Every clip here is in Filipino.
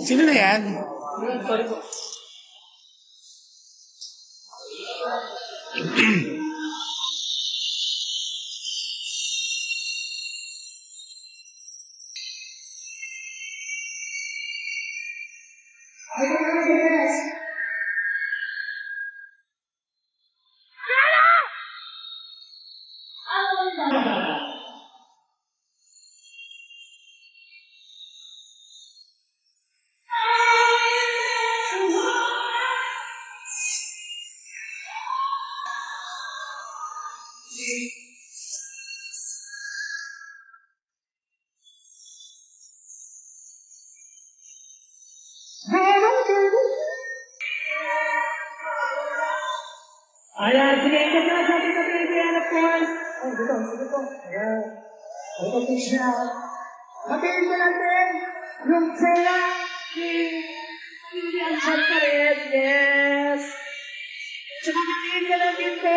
Sino na yan? Ayan, sige, ikot na sa ating baby, and of course. Ay, sige po. Ayan. Ay, ito siya. Mabilis na natin yung saya ni Lilian Chantaret. Yes. Tsaka makinig ka lang din po.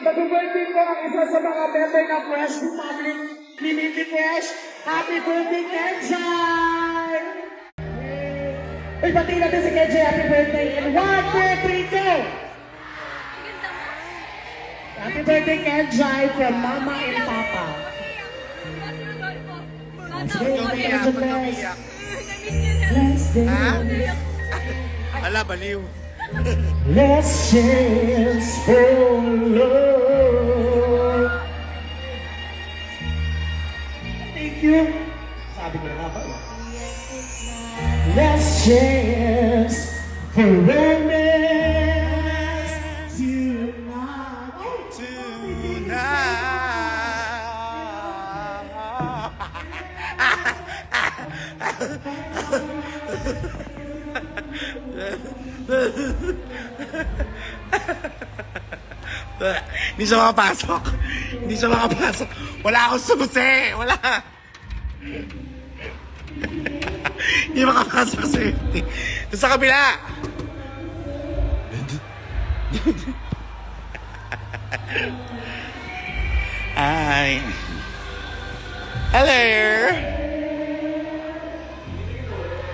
Happy birthday po ang isa sa mga member ng Fresh Republic ni Mindy Fresh. Happy birthday, Kenjay! Uy, pati natin si Kenjay. Happy birthday. And 1, 2, 3, go! Happy birthday, Kenjay, from Mama and Papa. Sige, umiyak, umiyak. Ha? Ala, baliw. Let's chance for love. Thank you. Sabi ko na nga ba? Let's chance for romance tonight. Hindi siya makapasok. Hindi siya makapasok. Wala akong susi. Wala. Hindi makapasok sa safety. Doon sa kabila. Ay. Hello.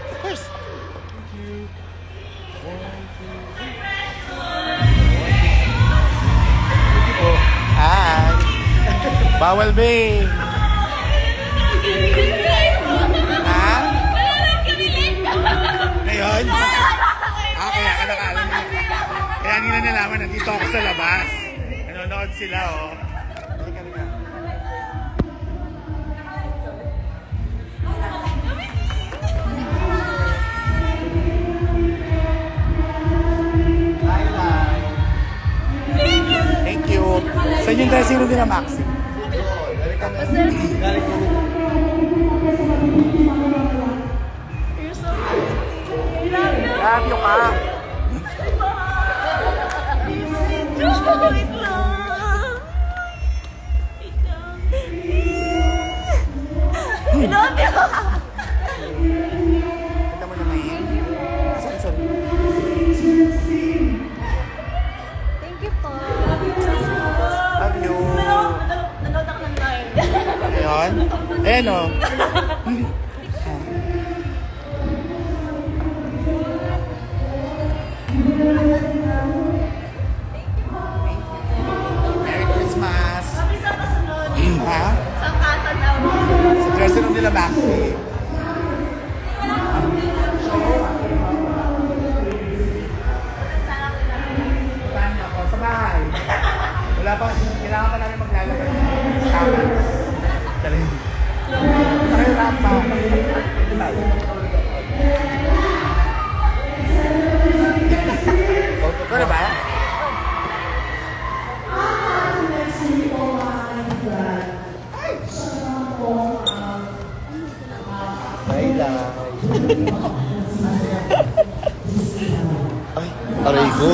Of course. Hi. Bawal be. Ha? Ngayon? Kaya ka nakaalam mo. Kaya nila nalaman, nandito ako sa labas. Nanonood sila, oh. Halika, halika. Thank you. Saan yung dressing room nila, Maxi? Love you ka. Wait lang. I love you. Ganda mo naman yun. Sorry. Thank you po. Love you. Nanood ako ng live. Ayun. Ayan, oh. Merry Christmas. Sabi sa kasunod. Ha? Sa kasa daw. Sa dressing room nila, Maxi. Saan ako? Sa bahay. Wala pa. Kailangan pa namin maglalagay ng kama. Dali. Sa kayo lahat pa. Ito na ba? Laila. Ay, aray ko.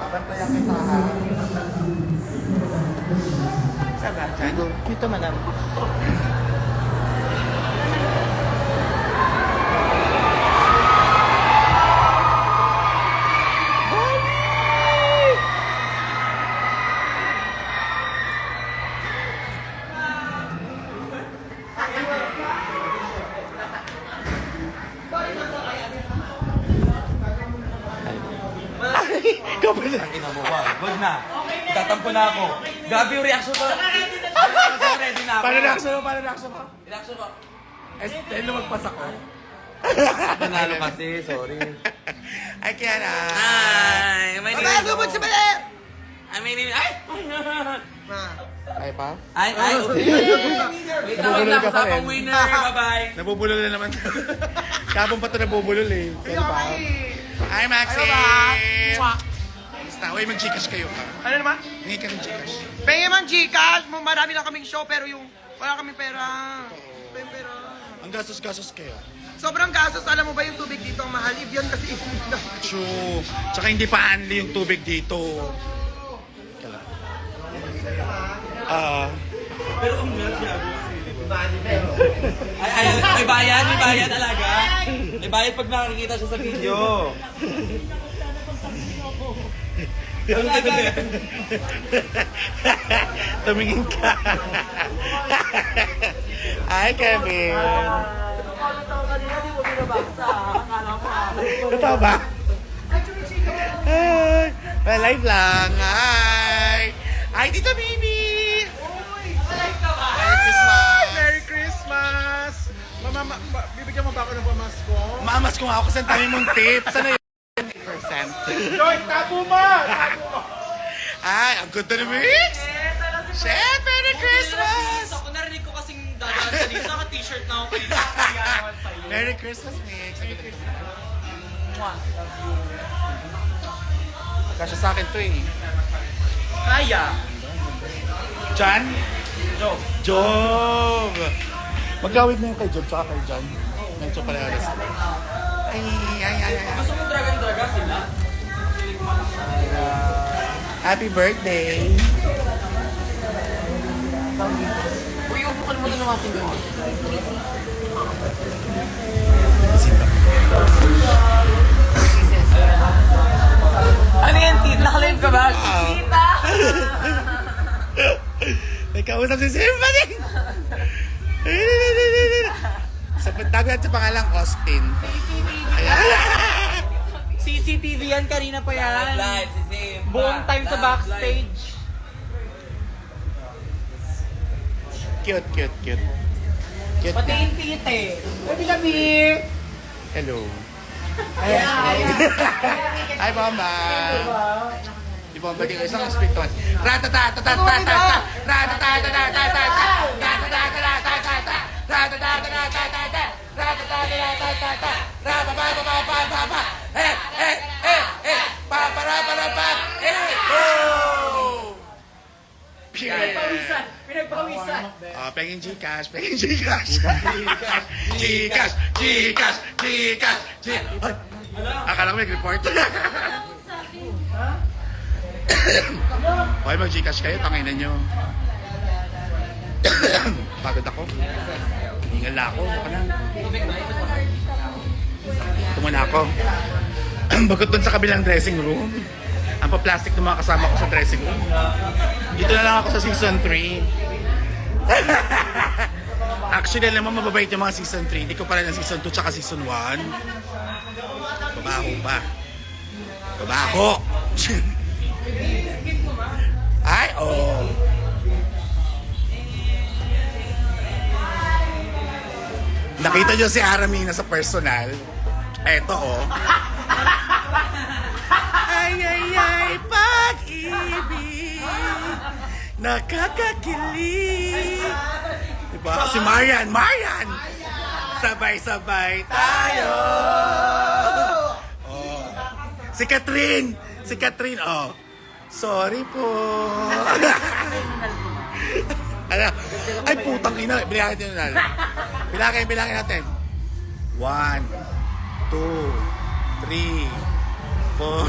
Bantayan kita, ha? Saan ba? Dito, madam. Ikaw pala. Ang ina mo, wag na. Tatampo na ako. Gabi yung reaction ko. Ready na ako. Paano reaction mo? Paano reaction mo? Reaction ko. Estelle, lumagpas ako. Panalo kasi, sorry. Ay, kaya na. Hi! My name is... Babasubot sa mali! I mean, ay! Ay pa? Ay, okay. Wait Nabubulol lang, ka pa usapang rin. winner. Bye-bye. Nabubulol na naman. Kapong pa ito nabubulol eh. Kaya pa? Hi, Maxine! Basta, uy, mag-Gcash kayo ha. Ano naman? Hingi ka ng Gcash. Pengen man Gcash, marami lang kaming show pero yung wala kaming pera. Pengen pera. Ang gastos-gastos kayo. Sobrang gastos, alam mo ba yung tubig dito ang mahal? If yun kasi True. Tsaka hindi pa anli yung tubig dito. Kala. Pero kung meron siya, ay, may bayad talaga. May bayad pag nakikita siya sa video. Tumingin ka. Hi, Kevin. Totoo ba? Hi. Well, live lang. Hi. Hi, Tita Bibi. Merry Christmas. Merry Christmas! Bibigyan mo ba ako ng pamasko? Maamas ko nga ako kasi ang dami mong tips. Ano yun? 10%. Joy, tapo mo! Ay, ang ganda na mix. Chef, Merry Christmas. Ako narinig ko kasing dadaan sa dito. Naka-t-shirt na ako kanina. Merry Christmas, Mix. Kasya sa akin to eh. Kaya. Jan? Joke. Job! Magkawid na yung kay Job tsaka kay Jan. Medyo parehas. Ay. Gusto mo dragon-draga sila? Happy birthday! Uy, upo ka naman ng ating gawin. Ano yan, Tita? Nakalive ka ba? Tita! May kausap si Simba din! Sa tabi at sa pangalang Austin. Ayan. CCTV yan, kanina pa yan. Live, si Sim. Buong time sa backstage. Cute. Cute Pati na. yung tite. Pwede kami. Hello. Hi, Bomba. Di Bomba din isang espiritu. Pinagpawisan. Pengin Gcash. Gcash. Ay, akala ko may report. Okay, mag-Gcash kayo, tanginan nyo. Pagod ako. Hingal ako. Baka na. Tumuna ako. Bagot dun sa kabilang dressing room. Ang pa-plastic ng mga kasama ko sa dressing room. Dito na lang ako sa season 3. Actually, alam mo, mababait yung mga season 3. Hindi ko pa rin ang season 2 tsaka season 1. Babaho pa. Babaho! Ay, oh! Nakita nyo si Aramina sa personal. Eto, oh. Ay, pag-ibig, nakakakilig. Diba? Si Marian, sabay-sabay tayo. Oh. Si Catherine, oh. Sorry po. Ano? Ay, putang ina. Bilangin natin. Bilangin natin. 1, 2, 3, 4,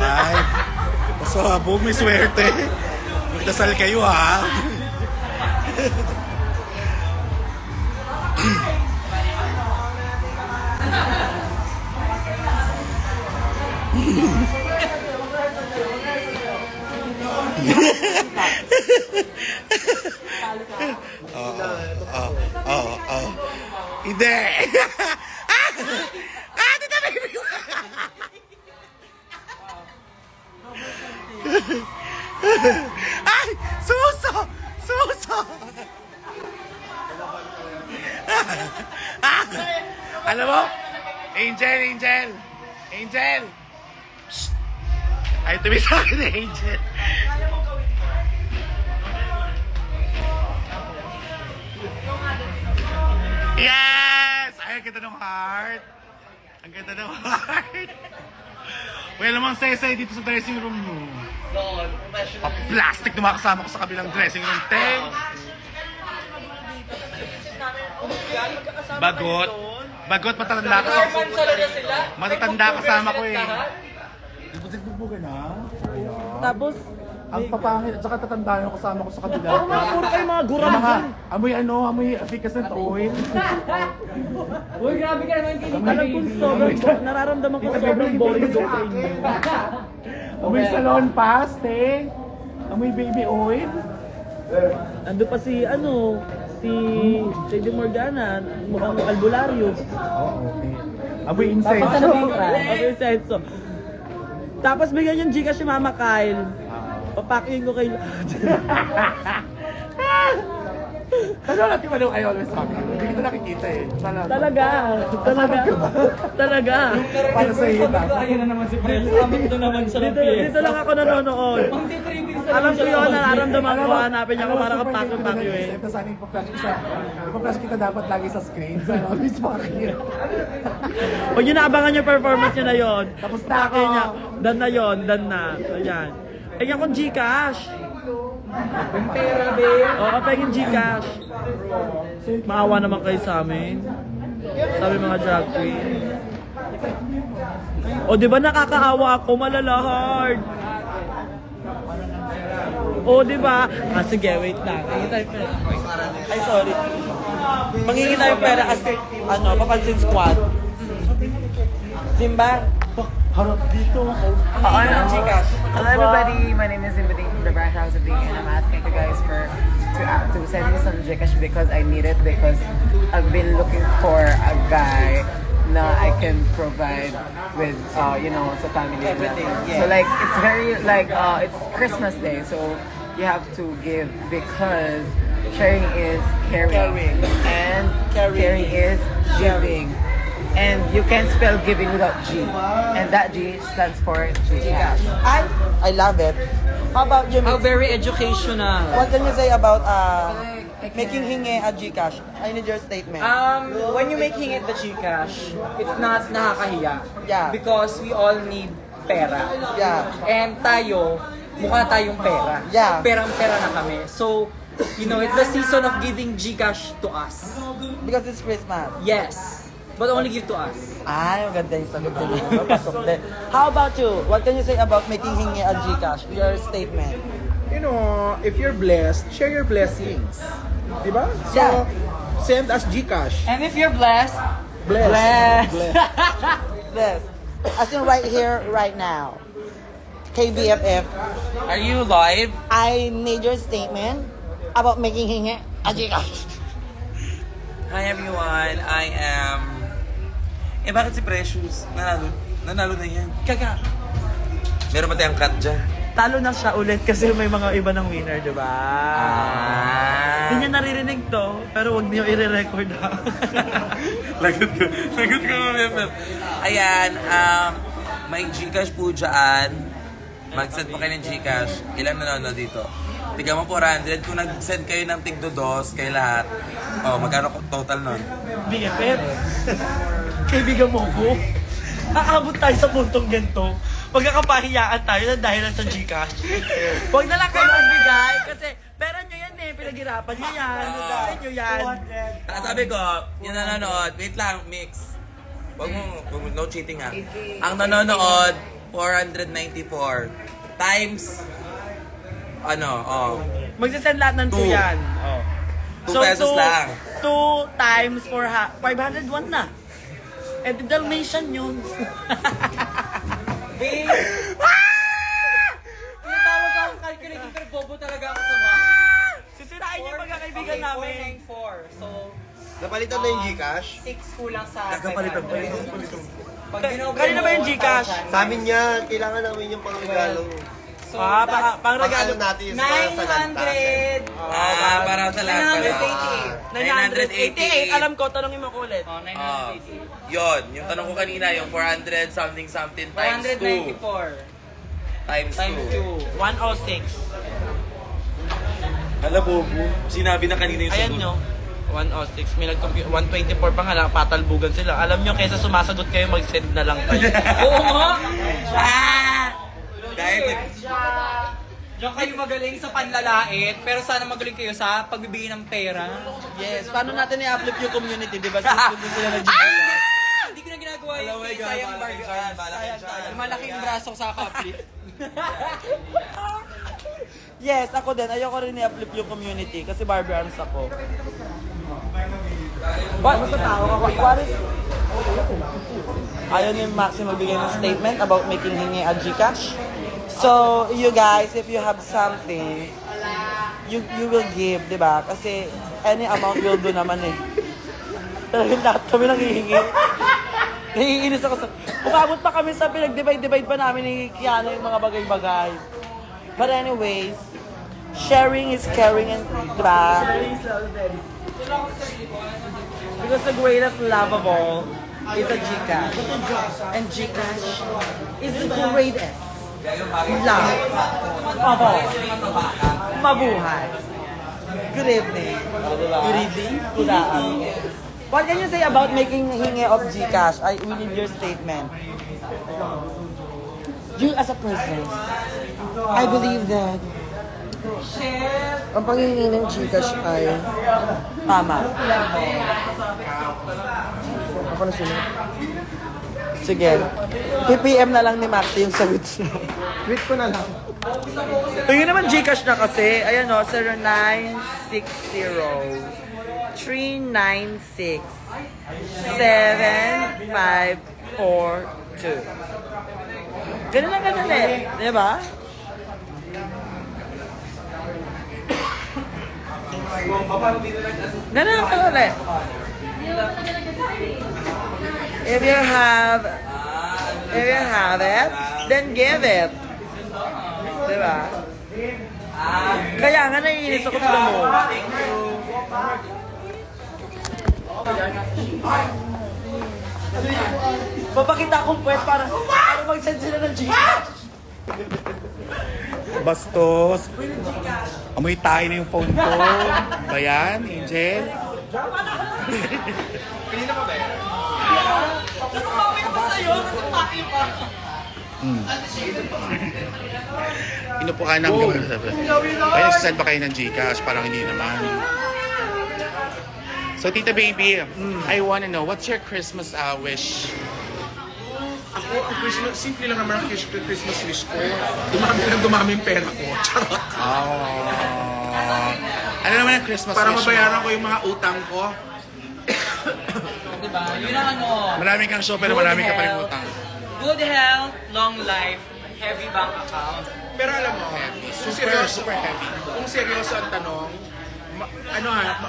5. Pasabog, may swerte. Magdasal kayo, ha? Hindi. Tita Baby. Ay! Suso! Suso! Alam mo? Angel, Angel! Angel! Shh! Ay, tuloy sa akin eh, Angel. Yes! Ay, ang ganda ng heart. Ang ganda ng heart. Wala namang say-say dito sa dressing room mo. Plastic na mga kasama ko sa kabilang dressing room, te. Bagot. Bagot, matatanda ka. Matatanda kasama ko eh. Bugbog na. Tapos, Ang papangit at saka tatanda yung kasama ko sa kabila. puro kayo mga Yung gurang. mga amoy amoy efficacent oil. Uy, grabe ka naman kinita. Alam kong sobrang, nararamdaman ko sobrang boring doon sa inyo. Amoy salon pass, te. Amoy baby oil. Ando pa si, si Morgana, mukhang albularyo. Amoy incense. Sabi senso. Tapos bigyan yung Gcash si Mama Kyle. Papakihin ko kay Ano natin ba I always talk? Hindi kita nakikita eh. Talaga. Para sa iyo. Ayun na naman si Brel. Dito naman siya ng PS. Dito lang ako nanonood. Alam ko yun, nararamdaman ko, hanapin niya ako para kapakyo eh. Sana ipa-flash kita dapat lagi sa screen. Sana always pakir. Huwag nyo naabangan yung performance nyo na yun. Tapos na ako. Niya, dan na yun, dan na. Ayan. Tingnan ko Gcash. Pera, be. Oo, kapag yung Gcash. Maawa naman kayo sa amin. Sabi mga drag queen. O, di ba nakakaawa ako? Malala hard. O, di ba? Ah, sige, wait lang. Hingi tayo pera. Ay, sorry. Manghingi tayo pera as, papansin squad. Simba? Harap dito. Gcash. Hello everybody, my name is Zimbading from the Brand House of Being, and I'm asking you guys to send me some Gcash because I need it, because I've been looking for a guy na I can provide with sa family. Everything, yeah. So like it's very it's Christmas Day, so you have to give, because sharing is caring. And caring is giving. And you can't spell giving without G. And that G stands for Gcash. I love it. How about you? How very educational. What can you say about making hingi at Gcash? I need your statement. When you making it the Gcash, it's not nakakahiya. Yeah. Because we all need pera. Yeah. And tayo, mukha tayong pera. Yeah. Perang-pera na kami. So, it's the season of giving Gcash to us. Because it's Christmas. Yes. But only give to us. Ay, maganda yung sagot din. Pasok din. How about you? What can you say about making hingi at Gcash? Your statement. If you're blessed, share your blessings. Diba? So, Yeah. send us Gcash. And if you're blessed, Bless. Yes. As in right here, right now. KBFF, Are you live? I need your statement about making hingi at Gcash. Hi everyone, I am... bakit si Precious? Nanalo na yan. Kaka, Meron ba tayong cut dyan? talo na siya ulit kasi may mga iba ng winner, di ba? Hindi niya naririnig to, pero wag niyo i-record ha. Lagot ko remember. Ayan, may Gcash po dyan. Mag-send po kayo ng Gcash. Ilan nanonood dito? Tiga mo 400. Kung nag-send kayo ng tig-2 kay lahat, magkano total nun? BFF. Kaibigan mo ko. Aabot tayo sa puntong ganito. Magkakapahiyaan tayo na dahil sa Gcash. Huwag na lang kayo magbigay kasi pera nyo yan eh. Pinaghirapan nyo yan. Sa inyo yan. Sabi ko, yung nanonood, wait lang, mix. Wag mo, no cheating ha. Ang nanonood, 494 times, Magsasend lahat ng 2 Two. yan. 2 pesos lang. 2 times 501 na. Eh, di Dalmatian yun. tinatawag ako calculating pero bobo talaga ako sa mga. Sisirain yung pagkakaibigan namin. 494. So, Napalitan na yung Gcash? 6 kulang sa Kakapalitan pa 500. Pag binobo Kanina ba yung mo, Gcash? 1,000. Sa amin yan, kailangan namin yung pangregalo. So, pang regalo. natin yung sa lanta. 900. Para sa lahat pala. 988. Alam ko, tanongin mo ko ulit. Oh, 988. Yun, yung tanong ko kanina, yung 400 something times 2. 494 Times times 2. 2. 106. Hala, bobo. Sinabi na kanina yung Ayan sagot. nyo. 106. May nag-compute. 124 pa nga lang, patalbugan sila. Alam nyo, kaysa sumasagot kayo, mag-send na lang kayo. Oo nga. Dahil Diyan kayo magaling sa panlalait, pero sana magaling kayo sa pagbibigay ng pera. Yes, paano natin i-uplift yung community, di ba? Susunod sila ng Gcash. Hindi ko na ginagawa yun. Sayang bargain. Malaking braso sa uplift. Yes, ako din. Ayoko rin i-uplift yung community kasi Barbie arms ako. What is... Ayaw ni Maxi magbigay ng statement about making hingi at Gcash. So, you guys, if you have something, you will give, di ba? Kasi any amount will do naman eh. Talagang lahat kami nanghihingi. Naiinis ako sa... Umabot pa kami sa pinag-divide pa namin ni Kiana yung mga bagay-bagay. But anyways, sharing is caring and, di ba? Because the greatest love of all is a Gcash. And Gcash is the greatest love of all. Mabuhay. Good evening. Good evening. Good afternoon. What can you say about making hingi of Gcash? We need your statement. You as a person, I believe that Ang panghihingi ng Gcash ay... tama. Ako na sila. Sige. PPM na lang ni Maxi yung sagot niya. Tweet ko na lang. Tingin naman Gcash na kasi. Ayan o, 0960-396-7542. Ganun lang kadali. Diba? Ganun lang kadali. If you have it, then give it. Diba? Kaya nga naiinis ako tulo mo. Papakita akong puwet para mag-send sila ng Gcash. Bastos. Amoy tayo na yung phone ko. Ba yan, Angel? Natumawi ka ba sa'yo? Natumawi pa. Inupuan namin kami. Ay, nagsasend pa kayo ng Gcash? Parang hindi naman. So, Tita Baby, I wanna know, what's your Christmas wish? Ako, ang Christmas, simple lang naman ang Christmas wish ko. Dumami yung pera ko. Charot. Ano naman ang Christmas Para wish mabayaran mo? ko yung mga utang ko. Diba? Yun ang ano. Marami kang show pero marami ka pa rin utang. Good health, long life, heavy bank account. Pero alam mo, Super heavy. kung seryoso ang tanong,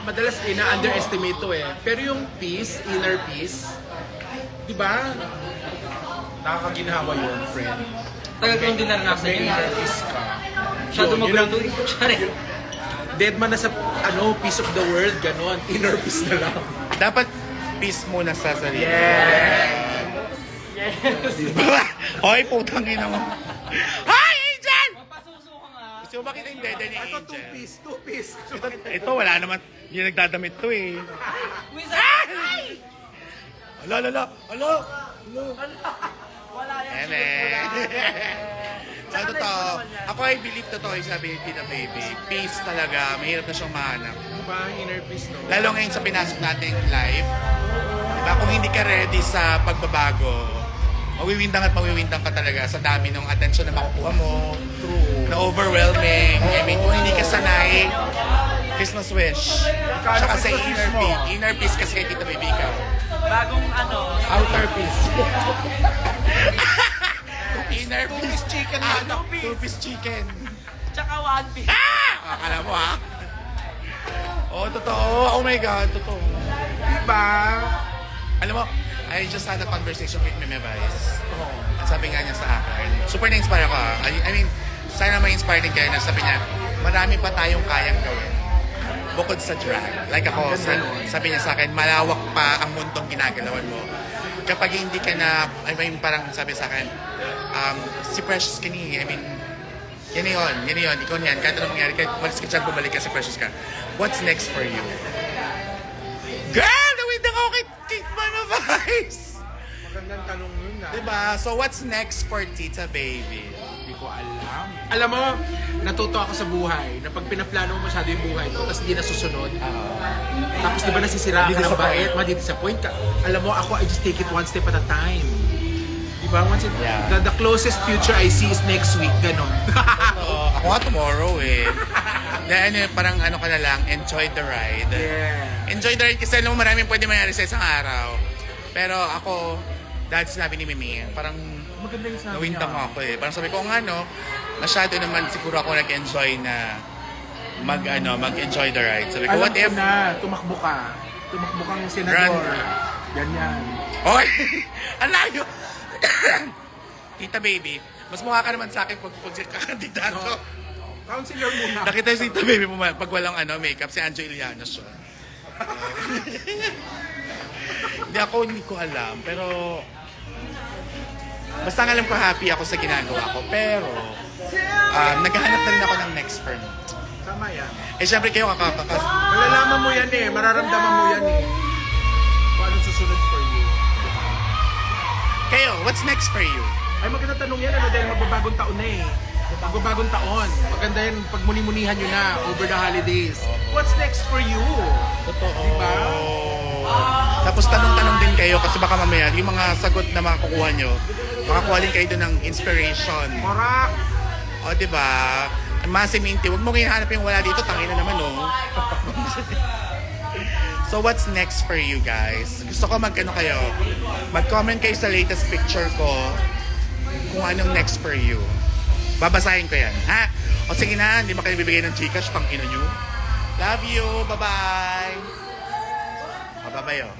madalas na-underestimate to eh. Pero yung peace, inner peace, di ba? Nakakaginhawa yun, friend. Tagal kong din naranasan May yun. inner peace ka. Masyado Yun, magulo yun to. Sorry. Dead man na sa peace of the world, ganon. Inner peace na lang. Dapat peace muna sa sarili. Yes! Hoy, putang ina mo. Hi, Angel! Mapasuso ka nga. Gusto mo makita yung dede ni Ito, Angel? two piece. Ito, wala naman. Hindi nagdadamit to eh. Ala. Wala yan. Eme. So, totoo. Ako ay believe totoo yung sabi ni Tita Baby. Peace talaga. Mahirap na siyang mahanap. Diba? Inner peace, no? Lalo ngayon sa pinasok nating life. Diba? Kung hindi ka ready sa pagbabago, mawiwindang ka talaga sa dami ng attention na makukuha mo. True. Na overwhelming. I mean, kung hindi ka sanay, Christmas wish. Tsaka sa inner peace. Inner peace kasi kay Tita Baby ikaw. Bagong ano. Outer peace. Inner peace chicken na. Two-piece chicken. Tsaka one piece. Akala mo ha? Oh, totoo. Oh my God, totoo. Diba? Alam mo, I just had a conversation with Meme Vice. At sabi nga niya sa akin, super na-inspire ako ha. I mean, sana ma-inspire din kayo na sabi niya, marami pa tayong kayang gawin. Bukod sa drag. Like ako, sabi niya sa akin, malawak pa ang mundong ginagalawan mo. Kapag hindi ka na, I mean, parang sabi sa akin, si Precious ka ni, I mean, yan yun, ikaw niyan, kahit anong mangyari, kahit malis ka dyan, bumalik ka si Precious ka. What's next for you? Girl, nawid ako kay Mama Vice! Magandang tanong yun na. Diba? So what's next for Tita Baby? Hindi ko alam. Alam mo, natuto ako sa buhay na pag pinaplano mo masyado yung buhay mo, tapos hindi nasusunod. Tapos di ba nasisira ka ng bait, madidisappoint ka. Alam mo, ako, I just take it one step at a time. Di ba? The closest future I see is next week, ganon. Ako nga tomorrow eh. Dahil parang ano ka na lang, enjoy the ride. Yeah. Enjoy the ride kasi alam mo maraming pwede mangyari sa isang araw. Pero ako, dahil sinabi ni Mimi, parang Maganda yung sinabi nawintang ako eh. Parang sabi ko nga no, masyado naman siguro ako nag-enjoy na mag-enjoy the ride. Sabi ko, Alam what ko if... na, tumakbo ka. Tumakbo kang senador. Ganyan. Oy! Ang layo! Tita Baby, mas mukha ka naman sa akin pag kakandidato. Counselor muna. Nakita si Tita Baby pag walang makeup, si Anjo Iliana siya. Hindi ko alam, pero basta alam ko happy ako sa ginagawa ko, pero naghahanap na rin ako ng next firm. Tama yan. Eh syempre kayo kakakas. Malalaman mo yan eh. Mararamdaman mo yan eh. Kung anong susunod for you. Kayo, what's next for you? Ay, maganda tanong yan. Ano, dahil magbabagong taon na eh. Magbabagong taon. Maganda yan pag muni-munihan nyo na over the holidays. What's next for you? Totoo. Diba? Tapos tanong-tanong din kayo kasi baka mamaya yung mga sagot na makukuha nyo, makakuha din kayo doon ng inspiration. Morak! O, diba? Masiminti, huwag mo hinahanap yung wala dito, tangin na naman, oh. So, what's next for you guys? Gusto ko mag-comment kayo sa latest picture ko kung anong next for you. Babasahin ko yan, ha? O sige na, hindi ba kayo bibigay ng Gcash pang ino nyo? Love you, bye-bye! O, bye-bye, oh.